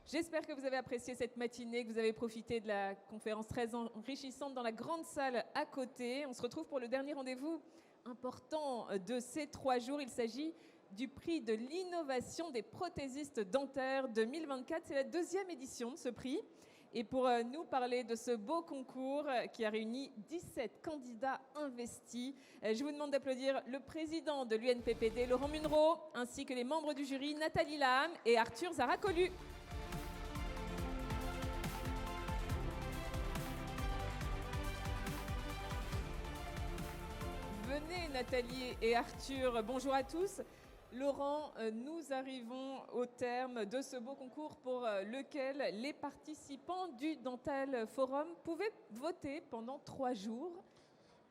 J'espère que vous avez apprécié cette matinée, que vous avez profité de la conférence très enrichissante dans la grande salle à côté. On se retrouve pour le dernier rendez-vous important de ces 3 jours. Il s'agit du prix de l'innovation des prothésistes dentaires 2024. C'est la 2e édition de ce prix. Et pour nous parler de ce beau concours qui a réuni 17 candidats investis, je vous demande d'applaudir le président de l'UNPPD, Laurent Munro, ainsi que les membres du jury, Nathalie Laham et Arthur Zaracolu. Venez Nathalie et Arthur, bonjour à tous. Laurent, nous arrivons au terme de ce beau concours pour lequel les participants du Dental Forum pouvaient voter pendant 3 jours.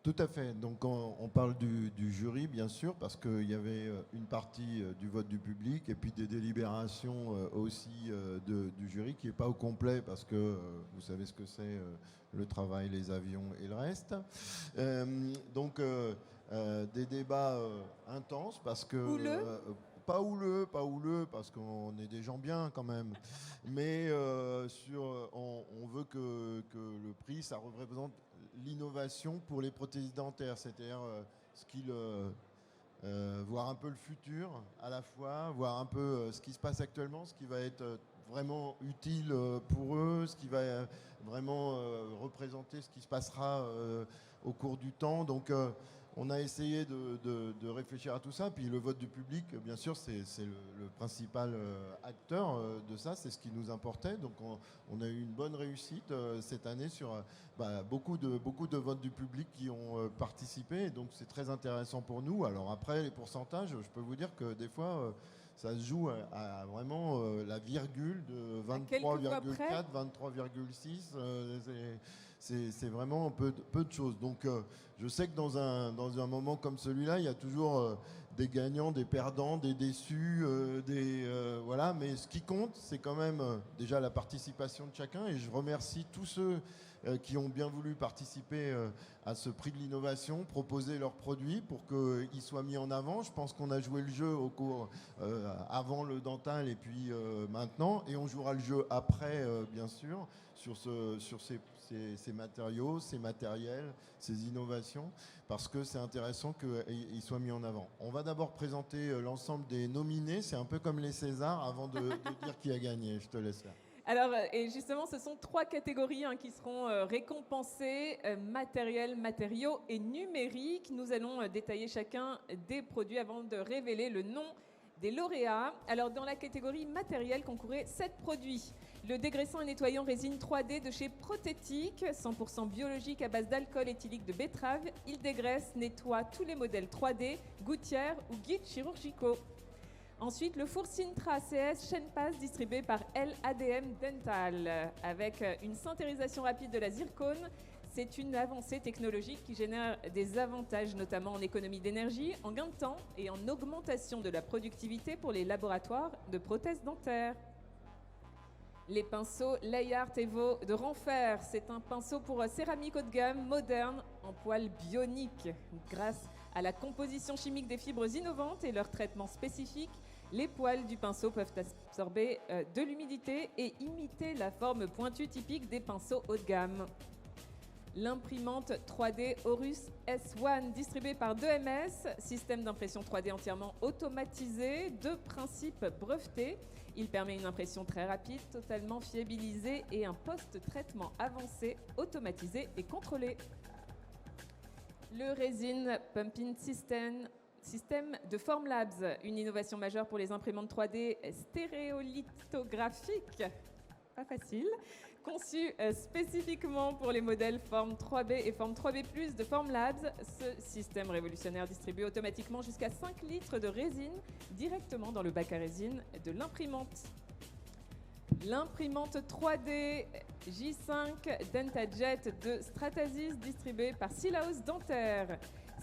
Tout à fait. Donc on parle du jury, bien sûr, parce qu'il y avait une partie du vote du public et puis des délibérations aussi du jury qui n'est pas au complet parce que vous savez ce que c'est le travail, les avions et le reste. Donc des débats intenses parce que... Pas houleux, parce qu'on est des gens bien quand même. Mais on veut que le prix, ça représente l'innovation pour les prothèses dentaires, c'est-à-dire voir un peu le futur à la fois, voir un peu ce qui se passe actuellement, ce qui va être vraiment utile pour eux, ce qui va vraiment représenter ce qui se passera au cours du temps. Donc on a essayé de réfléchir à tout ça. Puis le vote du public, bien sûr, c'est le principal acteur de ça. C'est ce qui nous importait. Donc on a eu une bonne réussite cette année sur beaucoup de votes du public qui ont participé. Et donc c'est très intéressant pour nous. Alors après, les pourcentages, je peux vous dire que des fois... ça se joue à vraiment la virgule de 23,4, 23,6. C'est vraiment peu de choses. Donc je sais que dans un moment comme celui-là, il y a toujours des gagnants, des perdants, des déçus, voilà. Mais ce qui compte, c'est quand même déjà la participation de chacun. Et je remercie tous ceux qui ont bien voulu participer à ce prix de l'innovation, proposer leurs produits pour qu'ils soient mis en avant. Je pense qu'on a joué le jeu au cours avant le dental et puis maintenant, et on jouera le jeu après, bien sûr, sur ces matériaux, ces matériels, ces innovations, parce que c'est intéressant qu'ils soient mis en avant. On va d'abord présenter l'ensemble des nominés, c'est un peu comme les Césars, avant de dire qui a gagné. Je te laisse faire. Alors, et justement, ce sont 3 catégories qui seront récompensées, matériel, matériaux et numérique. Nous allons détailler chacun des produits avant de révéler le nom des lauréats. Alors, dans la catégorie matériel, concouraient 7 produits. Le dégraissant et nettoyant résine 3D de chez Prothétique, 100% biologique à base d'alcool éthylique de betterave. Il dégraisse, nettoie tous les modèles 3D, gouttières ou guides chirurgicaux. Ensuite, le four Sintra CS Chaîne-Passe distribué par LADM Dental avec une sintérisation rapide de la zircone. C'est une avancée technologique qui génère des avantages, notamment en économie d'énergie, en gain de temps et en augmentation de la productivité pour les laboratoires de prothèses dentaires. Les pinceaux Layart Evo de Renfer, c'est un pinceau pour céramique haut de gamme, moderne, en poils bioniques. Grâce à la composition chimique des fibres innovantes et leur traitement spécifique, les poils du pinceau peuvent absorber de l'humidité et imiter la forme pointue typique des pinceaux haut de gamme. L'imprimante 3D Horus S1 distribuée par 2MS, système d'impression 3D entièrement automatisé, de principe breveté. Il permet une impression très rapide, totalement fiabilisée et un post-traitement avancé, automatisé et contrôlé. Le Resin Pumping System de Formlabs, une innovation majeure pour les imprimantes 3D stéréolithographiques. Pas facile, conçu spécifiquement pour les modèles Forme 3B et Forme 3B+, de Formlabs. Ce système révolutionnaire distribue automatiquement jusqu'à 5 litres de résine directement dans le bac à résine de l'imprimante. L'imprimante 3D J5 DentaJet de Stratasys distribuée par Silaos Dentaire.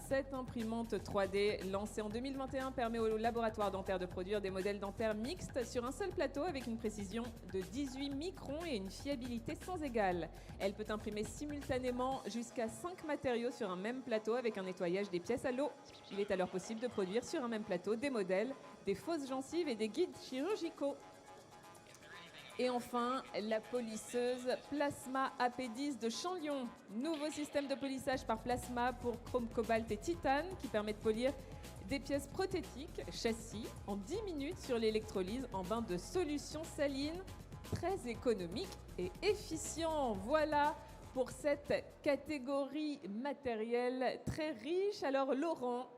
Cette imprimante 3D lancée en 2021 permet aux laboratoires dentaires de produire des modèles dentaires mixtes sur un seul plateau avec une précision de 18 microns et une fiabilité sans égale. Elle peut imprimer simultanément jusqu'à 5 matériaux sur un même plateau avec un nettoyage des pièces à l'eau. Il est alors possible de produire sur un même plateau des modèles, des fausses gencives et des guides chirurgicaux. Et enfin, la polisseuse Plasma AP10 de Chanlion. Nouveau système de polissage par plasma pour chrome, cobalt et titane qui permet de polir des pièces prothétiques, châssis, en 10 minutes sur l'électrolyse en bain de solution saline, très économique et efficient. Voilà pour cette catégorie matérielle très riche. Alors Laurent,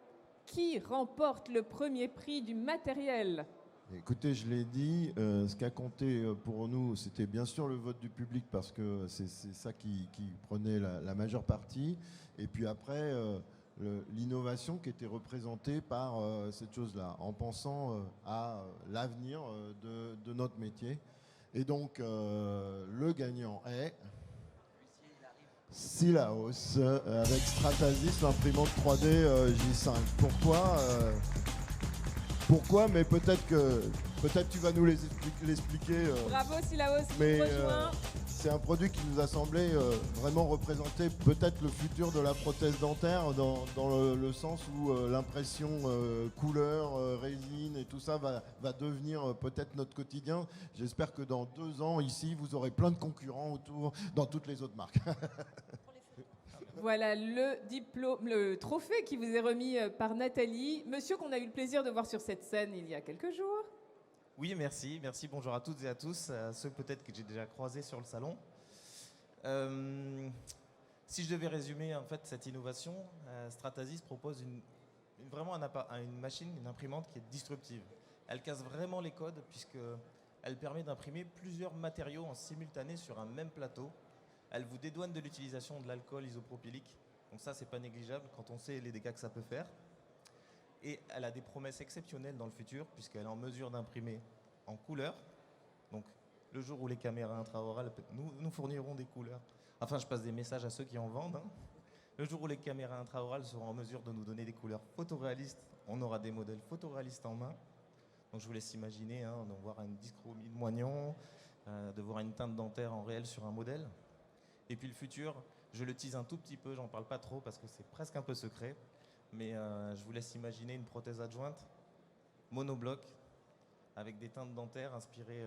qui remporte le premier prix du matériel ? Écoutez, je l'ai dit, ce qui a compté pour nous, c'était bien sûr le vote du public parce que c'est ça qui prenait la majeure partie. Et puis après, l'innovation qui était représentée par cette chose-là, en pensant à l'avenir de notre métier. Et donc, le gagnant est Silaos avec Stratasys, l'imprimante 3D J5. Pourquoi? Mais peut-être tu vas nous l'expliquer. Bravo Silaos, mais c'est un produit qui nous a semblé vraiment représenter peut-être le futur de la prothèse dentaire dans le sens où l'impression couleur, résine et tout ça va devenir peut-être notre quotidien. J'espère que dans 2 ans ici, vous aurez plein de concurrents autour dans toutes les autres marques. Voilà le trophée qui vous est remis par Nathalie. Monsieur qu'on a eu le plaisir de voir sur cette scène il y a quelques jours. Oui, merci. Merci, bonjour à toutes et à tous, à ceux peut-être que j'ai déjà croisés sur le salon. Si je devais résumer en fait cette innovation, Stratasys propose vraiment une machine, une imprimante qui est disruptive. Elle casse vraiment les codes puisqu'elle permet d'imprimer plusieurs matériaux en simultané sur un même plateau. Elle vous dédouane de l'utilisation de l'alcool isopropylique. Donc ça, c'est pas négligeable quand on sait les dégâts que ça peut faire. Et elle a des promesses exceptionnelles dans le futur puisqu'elle est en mesure d'imprimer en couleur. Donc le jour où les caméras intraorales nous fourniront des couleurs. Enfin, je passe des messages à ceux qui en vendent. Le jour où les caméras intraorales seront en mesure de nous donner des couleurs photoréalistes, on aura des modèles photoréalistes en main. Donc je vous laisse imaginer de voir une dyschromie de moignon, de voir une teinte dentaire en réel sur un modèle. Et puis le futur, je le tease un tout petit peu, j'en parle pas trop parce que c'est presque un peu secret, mais je vous laisse imaginer une prothèse adjointe, monobloc, avec des teintes dentaires inspirées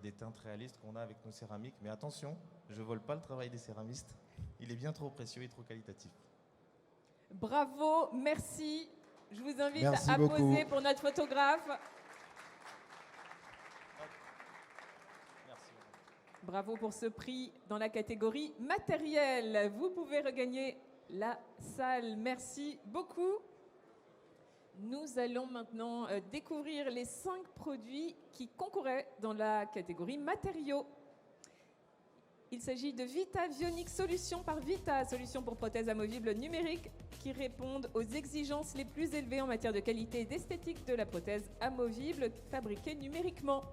des teintes réalistes qu'on a avec nos céramiques. Mais attention, je vole pas le travail des céramistes, il est bien trop précieux et trop qualitatif. Bravo, merci. Je vous invite merci à beaucoup. poser pour notre photographe. Bravo pour ce prix dans la catégorie matériel. Vous pouvez regagner la salle. Merci beaucoup. Nous allons maintenant découvrir les 5 produits qui concouraient dans la catégorie matériaux. Il s'agit de Vita Vionic Solutions par Vita, solution pour prothèses amovibles numériques qui répondent aux exigences les plus élevées en matière de qualité et d'esthétique de la prothèse amovible fabriquée numériquement.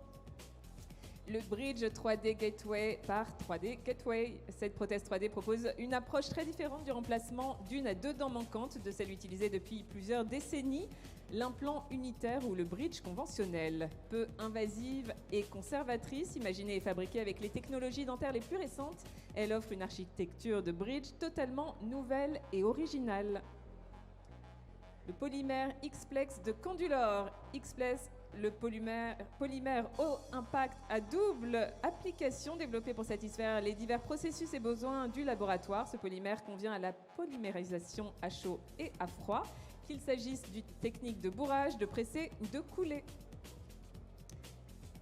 Le Bridge 3D Gateway par 3D Gateway. Cette prothèse 3D propose une approche très différente du remplacement d'une à 2 dents manquantes de celle utilisée depuis plusieurs décennies, l'implant unitaire ou le bridge conventionnel. Peu invasive et conservatrice, imaginée et fabriquée avec les technologies dentaires les plus récentes, elle offre une architecture de bridge totalement nouvelle et originale. Le polymère X-Plex de Candulor. X-Plex, le polymère haut impact à double application développé pour satisfaire les divers processus et besoins du laboratoire. Ce polymère convient à la polymérisation à chaud et à froid, qu'il s'agisse d'une technique de bourrage, de presser ou de couler.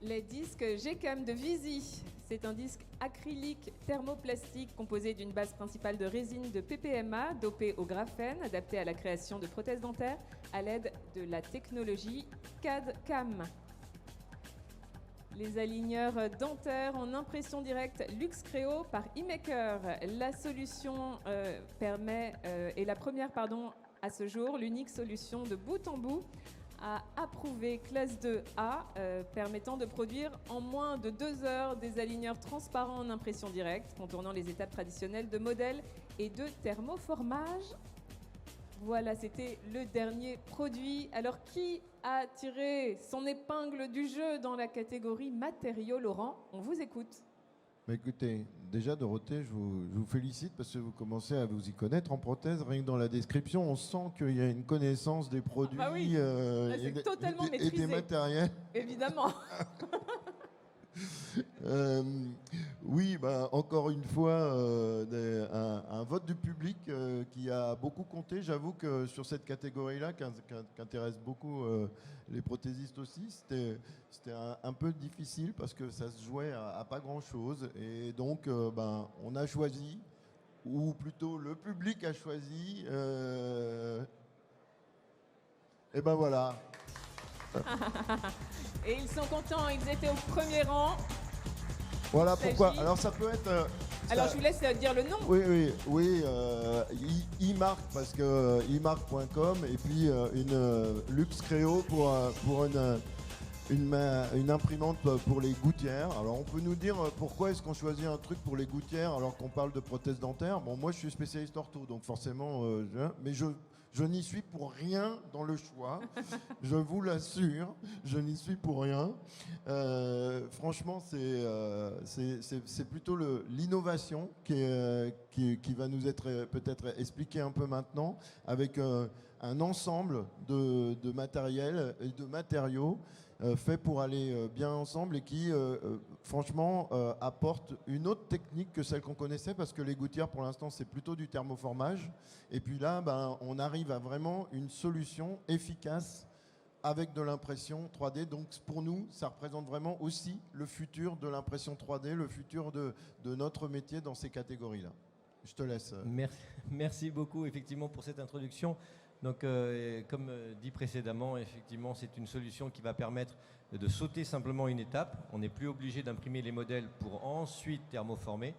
Les disques Gcam de Visi. C'est un disque acrylique thermoplastique composé d'une base principale de résine de PPMA dopée au graphène, adapté à la création de prothèses dentaires à l'aide de la technologie CAD-CAM. Les aligneurs dentaires en impression directe LuxCreo par eMaker. La solution est la première à ce jour, l'unique solution de bout en bout à approuver classe 2A, permettant de produire en moins de 2 heures des aligneurs transparents en impression directe, contournant les étapes traditionnelles de modèle et de thermoformage. Voilà, c'était le dernier produit. Alors, qui a tiré son épingle du jeu dans la catégorie matériaux, Laurent? On vous écoute. Bah écoutez, déjà Dorothée, je vous félicite parce que vous commencez à vous y connaître en prothèse. Rien que dans la description, on sent qu'il y a une connaissance des produits oui. et des matériels. Évidemment. Oui, encore une fois, un vote du public qui a beaucoup compté. J'avoue que sur cette catégorie-là, qui intéresse beaucoup les prothésistes aussi, c'était un peu difficile parce que ça se jouait à pas grand-chose. Et donc, on a choisi, ou plutôt le public a choisi, et ben voilà. Et ils sont contents, ils étaient au premier rang. Voilà pourquoi. Alors ça peut être... Alors je vous laisse dire le nom. Oui. iMark parce que iMark.com et puis une Lux Créo pour une imprimante pour les gouttières. Alors on peut nous dire pourquoi est-ce qu'on choisit un truc pour les gouttières alors qu'on parle de prothèses dentaires. Bon, moi je suis spécialiste ortho, donc forcément, mais je n'y suis pour rien dans le choix. Je vous l'assure, je n'y suis pour rien. Franchement, c'est plutôt l'innovation qui va nous être peut-être expliquée un peu maintenant, avec un ensemble de matériel et de matériaux faits pour aller bien ensemble et qui, franchement, apportent une autre technique que celle qu'on connaissait, parce que les gouttières, pour l'instant, c'est plutôt du thermoformage. Et puis là, on arrive à vraiment une solution efficace avec de l'impression 3D. Donc pour nous, ça représente vraiment aussi le futur de l'impression 3D, le futur de notre métier dans ces catégories-là. Je te laisse. Merci beaucoup, effectivement, pour cette introduction. Donc, comme dit précédemment, effectivement, c'est une solution qui va permettre de sauter simplement une étape. On n'est plus obligé d'imprimer les modèles pour ensuite thermoformer.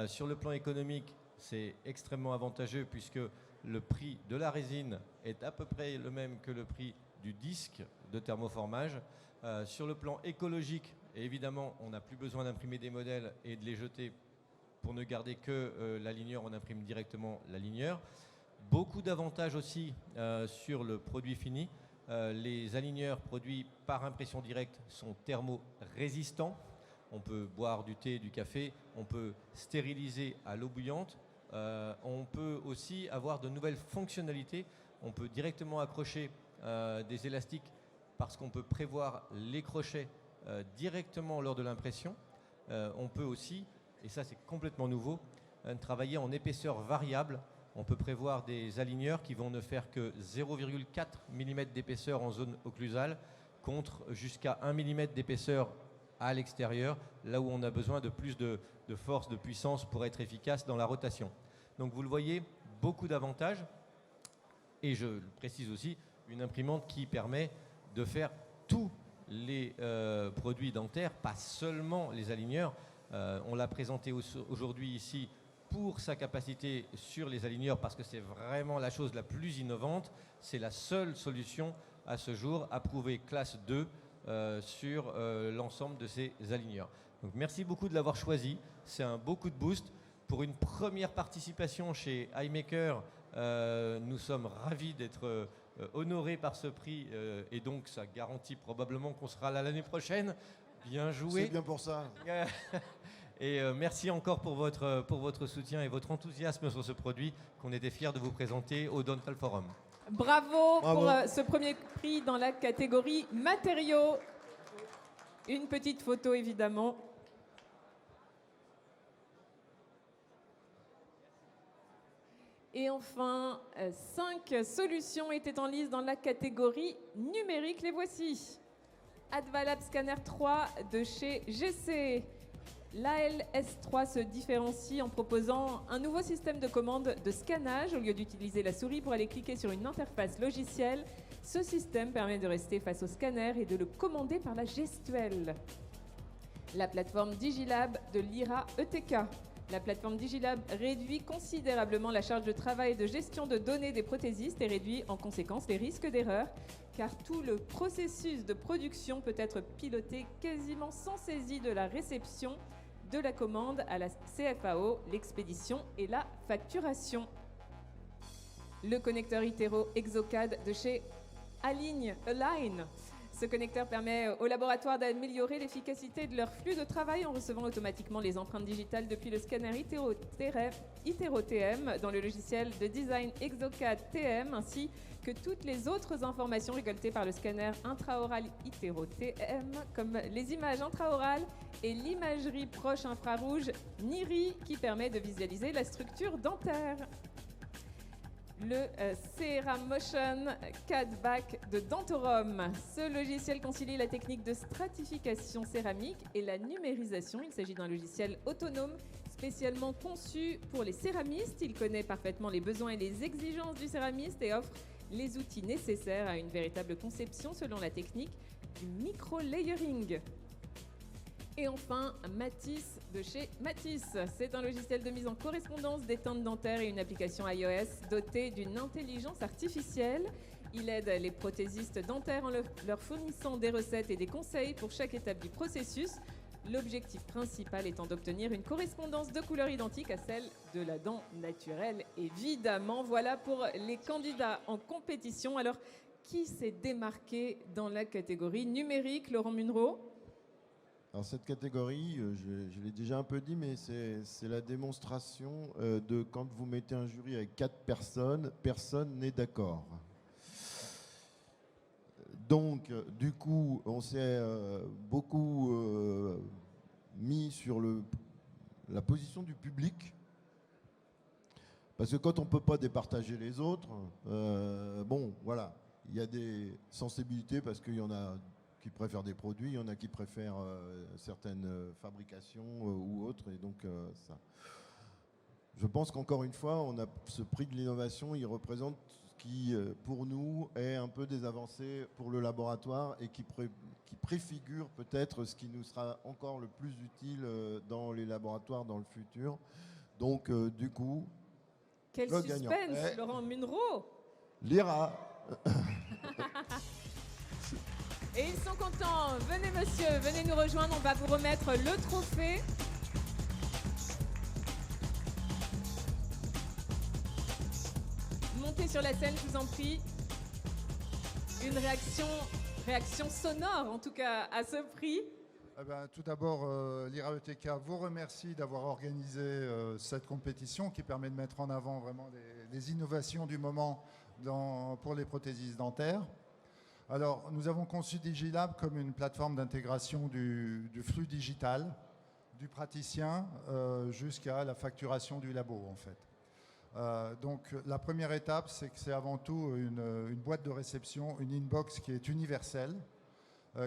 Sur le plan économique, c'est extrêmement avantageux puisque le prix de la résine est à peu près le même que le prix du disque de thermoformage. Sur le plan écologique, évidemment, on n'a plus besoin d'imprimer des modèles et de les jeter pour ne garder que l'aligneur. On imprime directement l'aligneur. Beaucoup d'avantages aussi sur le produit fini. Les aligneurs produits par impression directe sont thermo-résistants. On peut boire du thé, du café, on peut stériliser à l'eau bouillante. On peut aussi avoir de nouvelles fonctionnalités. On peut directement accrocher des élastiques parce qu'on peut prévoir les crochets directement lors de l'impression. On peut aussi, et ça c'est complètement nouveau, travailler en épaisseur variable. On peut prévoir des aligneurs qui vont ne faire que 0,4 mm d'épaisseur en zone occlusale contre jusqu'à 1 mm d'épaisseur à l'extérieur, là où on a besoin de plus de force, de puissance pour être efficace dans la rotation. Donc vous le voyez, beaucoup d'avantages. Et je le précise aussi, une imprimante qui permet de faire tous les produits dentaires, pas seulement les aligneurs. On l'a présenté aujourd'hui ici pour sa capacité sur les aligneurs parce que c'est vraiment la chose la plus innovante. C'est la seule solution à ce jour approuvée classe 2 sur l'ensemble de ces aligneurs. Donc merci beaucoup de l'avoir choisi. C'est un beau coup de boost. Pour une première participation chez iMaker, nous sommes ravis d'être honorés par ce prix et donc ça garantit probablement qu'on sera là l'année prochaine. Bien joué. C'est bien pour ça. Et merci encore pour votre soutien et votre enthousiasme sur ce produit qu'on était fiers de vous présenter au Dental Forum. Bravo pour ce premier prix dans la catégorie matériaux. Une petite photo évidemment. Et enfin, 5 solutions étaient en lice dans la catégorie numérique. Les voici. Advalab Scanner 3 de chez GC. L'ALS3 se différencie en proposant un nouveau système de commande de scannage. Au lieu d'utiliser la souris pour aller cliquer sur une interface logicielle, ce système permet de rester face au scanner et de le commander par la gestuelle. La plateforme Digilab de l'IRA ETK. La plateforme Digilab réduit considérablement la charge de travail et de gestion de données des prothésistes et réduit en conséquence les risques d'erreur, car tout le processus de production peut être piloté quasiment sans saisie de la réception de la commande à la CFAO, l'expédition et la facturation. Le connecteur itéro ExoCAD de chez Align Ce connecteur permet aux laboratoires d'améliorer l'efficacité de leur flux de travail en recevant automatiquement les empreintes digitales depuis le scanner Itero-TM dans le logiciel de design ExoCAD TM, ainsi que toutes les autres informations récoltées par le scanner intraoral Itero-TM, comme les images intraorales et l'imagerie proche infrarouge NIRI, qui permet de visualiser la structure dentaire. Le CeraMotion CAD-Back de Dentorum. Ce logiciel concilie la technique de stratification céramique et la numérisation. Il s'agit d'un logiciel autonome spécialement conçu pour les céramistes. Il connaît parfaitement les besoins et les exigences du céramiste et offre les outils nécessaires à une véritable conception selon la technique du micro-layering. Et enfin, Matisse de chez Matisse. C'est un logiciel de mise en correspondance des teintes dentaires et une application iOS dotée d'une intelligence artificielle. Il aide les prothésistes dentaires en leur fournissant des recettes et des conseils pour chaque étape du processus. L'objectif principal étant d'obtenir une correspondance de couleur identique à celle de la dent naturelle, évidemment. Voilà pour les candidats en compétition. Alors, qui s'est démarqué dans la catégorie numérique, Laurent Munro ? Alors cette catégorie, je l'ai déjà un peu dit, mais c'est la démonstration de quand vous mettez un jury avec 4 personnes, personne n'est d'accord. Donc, du coup, on s'est beaucoup mis sur la position du public, parce que quand on ne peut pas départager les autres, bon, voilà, il y a des sensibilités, parce qu'il y en a qui préfèrent des produits, il y en a qui préfèrent certaines fabrications ou autres, et donc ça. Je pense qu'encore une fois, on a ce prix de l'innovation, il représente ce qui, pour nous, est un peu des avancées pour le laboratoire et qui préfigure peut-être ce qui nous sera encore le plus utile dans les laboratoires dans le futur. Donc, du coup, quel le suspense, gagnant, Laurent Munro. Lyra. Et ils sont contents. Venez, monsieur, venez nous rejoindre. On va vous remettre le trophée. Montez sur la scène, je vous en prie. Une réaction sonore, en tout cas, à ce prix. Eh ben, tout d'abord, l'IRA-ETK vous remercie d'avoir organisé cette compétition qui permet de mettre en avant vraiment les innovations du moment pour les prothésistes dentaires. Alors, nous avons conçu Digilab comme une plateforme d'intégration du flux digital, du praticien jusqu'à la facturation du labo, en fait. Donc, la première étape, c'est que c'est avant tout une boîte de réception, une inbox qui est universelle,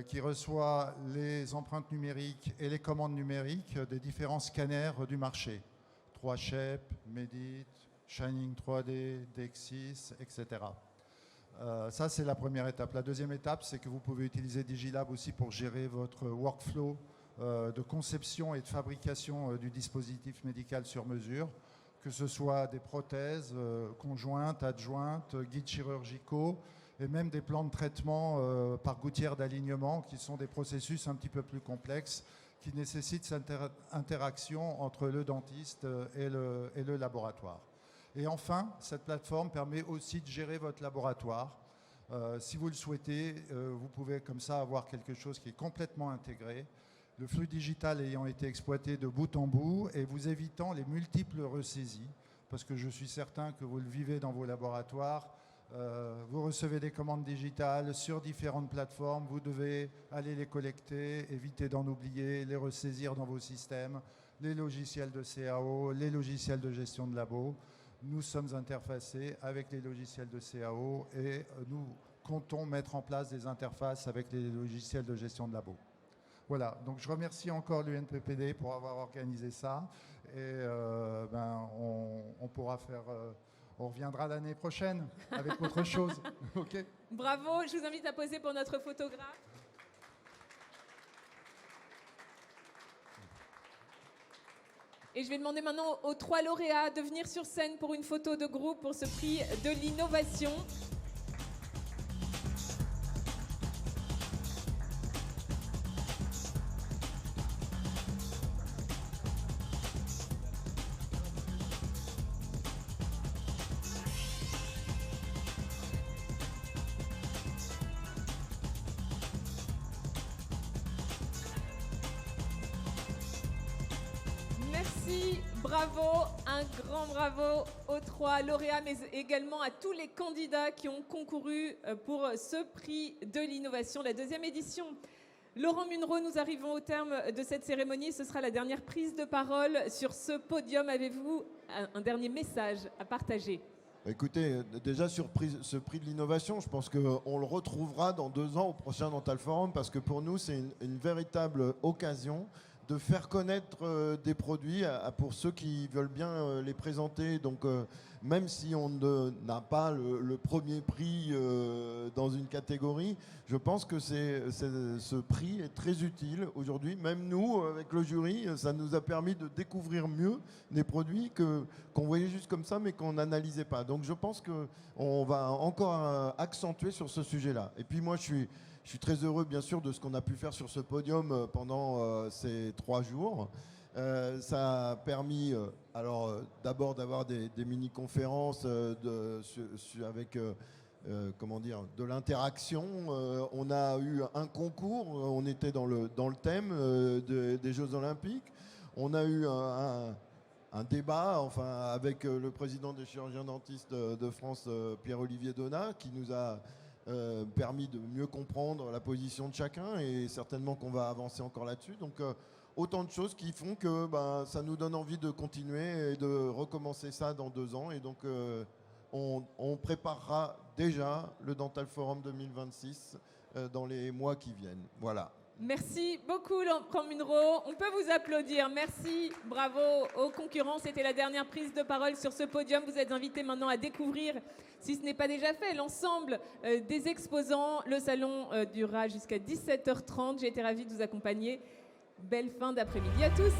qui reçoit les empreintes numériques et les commandes numériques des différents scanners du marché. 3Shape, Medit, Shining 3D, Dexis, etc. Ça, c'est la première étape. La deuxième étape, c'est que vous pouvez utiliser Digilab aussi pour gérer votre workflow de conception et de fabrication du dispositif médical sur mesure, que ce soit des prothèses conjointes, adjointes, guides chirurgicaux, et même des plans de traitement par gouttière d'alignement, qui sont des processus un petit peu plus complexes, qui nécessitent cette interaction entre le dentiste et le laboratoire. Et enfin, cette plateforme permet aussi de gérer votre laboratoire. Si vous le souhaitez, vous pouvez comme ça avoir quelque chose qui est complètement intégré, le flux digital ayant été exploité de bout en bout et vous évitant les multiples ressaisies, parce que je suis certain que vous le vivez dans vos laboratoires. Vous recevez des commandes digitales sur différentes plateformes, vous devez aller les collecter, éviter d'en oublier, les ressaisir dans vos systèmes, les logiciels de CAO, les logiciels de gestion de labo. Nous sommes interfacés avec les logiciels de CAO et nous comptons mettre en place des interfaces avec les logiciels de gestion de labo. Voilà, donc je remercie encore l'UNPPD pour avoir organisé ça et on pourra faire... on reviendra l'année prochaine avec autre chose. Okay. Bravo, je vous invite à poser pour notre photographe. Et je vais demander maintenant aux 3 lauréats de venir sur scène pour une photo de groupe pour ce prix de l'innovation. Merci, bravo, un grand bravo aux 3 lauréats, mais également à tous les candidats qui ont concouru pour ce prix de l'innovation, la 2e édition. Laurent Munro, nous arrivons au terme de cette cérémonie. Ce sera la dernière prise de parole sur ce podium. Avez-vous un dernier message à partager ? Écoutez, déjà sur ce prix de l'innovation, je pense qu'on le retrouvera dans 2 ans au prochain Dental Forum, parce que pour nous, c'est une véritable occasion de faire connaître des produits pour ceux qui veulent bien les présenter. Donc même si on n'a pas le premier prix dans une catégorie, je pense que ce prix est très utile aujourd'hui. Même nous, avec le jury, ça nous a permis de découvrir mieux des produits qu'on voyait juste comme ça, mais qu'on n'analysait pas. Donc je pense qu'on va encore accentuer sur ce sujet-là. Et puis moi, je suis très heureux, bien sûr, de ce qu'on a pu faire sur ce podium pendant ces 3 jours. Ça a permis, d'abord d'avoir des mini-conférences avec de l'interaction. On a eu un concours, on était dans le thème des Jeux Olympiques. On a eu un débat avec le président des chirurgiens dentistes de France, Pierre-Olivier Donat, qui nous a permis de mieux comprendre la position de chacun, et certainement qu'on va avancer encore là-dessus. Donc autant de choses qui font que ça nous donne envie de continuer et de recommencer ça dans 2 ans. Et donc on préparera déjà le Dental Forum 2026 dans les mois qui viennent. Voilà. Merci beaucoup, Laurent Munro. On peut vous applaudir. Merci, bravo aux concurrents. C'était la dernière prise de parole sur ce podium. Vous êtes invités maintenant à découvrir, si ce n'est pas déjà fait, l'ensemble des exposants. Le salon durera jusqu'à 17h30. J'ai été ravie de vous accompagner. Belle fin d'après-midi à tous.